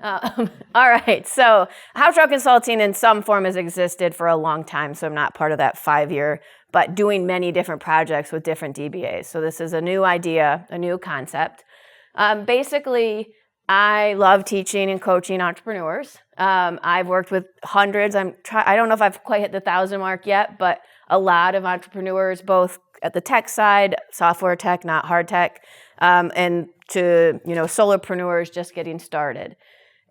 All right, so house route consulting in some form has existed for a long time, so I'm not part of that 5-year, but doing many different projects with different DBAs. So this is a new idea, a new concept. Basically, I love teaching and coaching entrepreneurs. I've worked with hundreds. I don't know if I've quite hit the 1,000 mark yet, but a lot of entrepreneurs, both at the tech side, software tech, not hard tech, and to solopreneurs just getting started.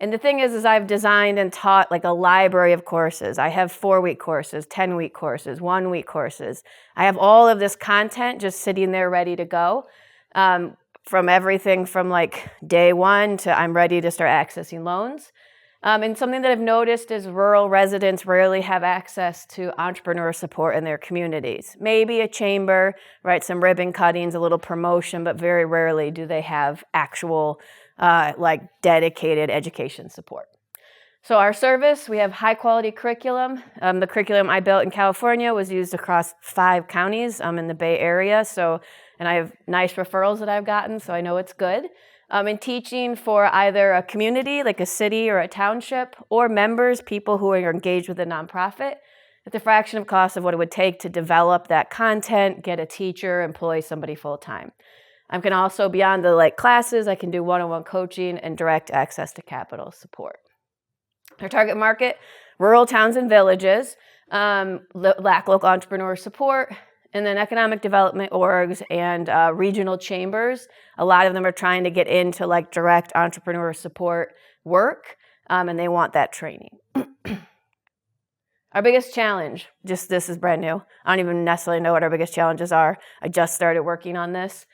And the thing is I've designed and taught like a library of courses. I have 4-week courses, 10-week courses, 1-week courses. I have all of this content just sitting there ready to go, from everything from like day one to I'm ready to start accessing loans. And something that I've noticed is rural residents rarely have access to entrepreneur support in their communities. Maybe a chamber, right, some ribbon cuttings, a little promotion, but very rarely do they have actual dedicated education support. So our service, we have high quality curriculum. The curriculum I built in California was used across 5 counties in the Bay Area. And I have nice referrals that I've gotten, so I know it's good. In teaching for either a community, like a city or a township, or members, people who are engaged with a nonprofit, at the fraction of cost of what it would take to develop that content, get a teacher, employ somebody full-time. I can also, beyond the classes, I can do one-on-one coaching and direct access to capital support. Our target market, rural towns and villages, lack local entrepreneur support, and then economic development orgs and regional chambers. A lot of them are trying to get into direct entrepreneur support work, and they want that training. Our biggest challenge, this is brand new. I don't even necessarily know what our biggest challenges are. I just started working on this.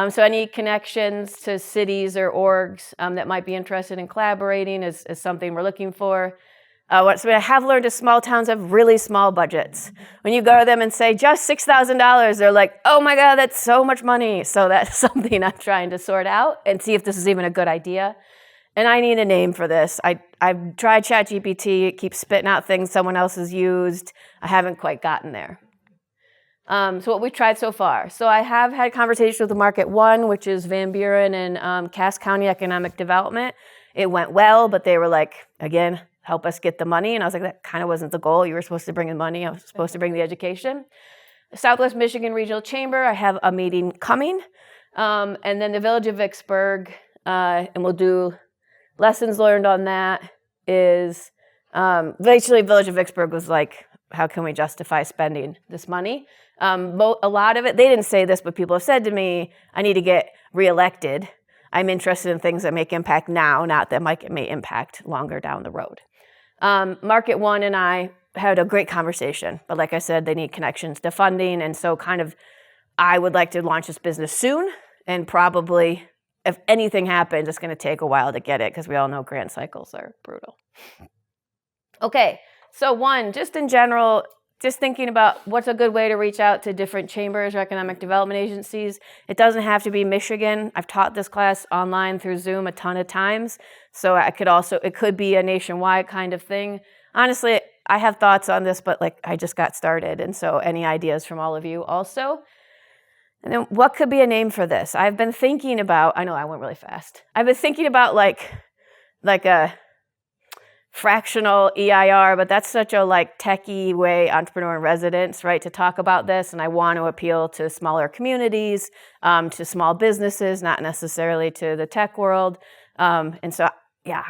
So any connections to cities or orgs that might be interested in collaborating is something we're looking for. So I have learned is small towns have really small budgets. When you go to them and say, just $6,000, they're like, oh my God, that's so much money. So that's something I'm trying to sort out and see if this is even a good idea. And I need a name for this. I've tried ChatGPT, it keeps spitting out things someone else has used. I haven't quite gotten there. So what we've tried so far. So I have had conversations with the Market One, which is Van Buren and Cass County Economic Development. It went well, but they were like, again, help us get the money. And I was like, that kind of wasn't the goal. You were supposed to bring the money. I was supposed to bring the education. Southwest Michigan Regional Chamber, I have a meeting coming. And then the Village of Vicksburg, and we'll do lessons learned on that is, basically Village of Vicksburg was like, how can we justify spending this money? A lot of it, they didn't say this, but people have said to me, I need to get reelected. I'm interested in things that make impact now, not that may impact longer down the road. Market One and I had a great conversation, but like I said, they need connections to funding, and so I would like to launch this business soon, and probably if anything happens, it's going to take a while to get it because we all know grant cycles are brutal. Okay, so one, just in general, just thinking about what's a good way to reach out to different chambers or economic development agencies. It doesn't have to be Michigan. I've taught this class online through Zoom a ton of times, so it could be a nationwide kind of thing. Honestly, I have thoughts on this, but I just got started, and so any ideas from all of you also. And then what could be a name for this? I've been thinking about, I know I went really fast. I've been thinking about like a fractional EIR, but that's such a techie way, entrepreneur in residence, right, to talk about this. And I want to appeal to smaller communities, to small businesses, not necessarily to the tech world. And so, yeah,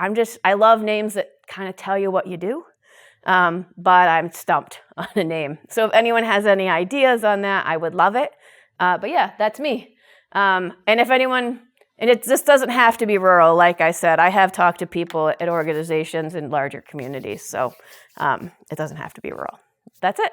I love names that kind of tell you what you do, but I'm stumped on a name. So if anyone has any ideas on that, I would love it. But yeah, that's me. And if anyone, this doesn't have to be rural, like I said. I have talked to people at organizations in larger communities, so it doesn't have to be rural. That's it.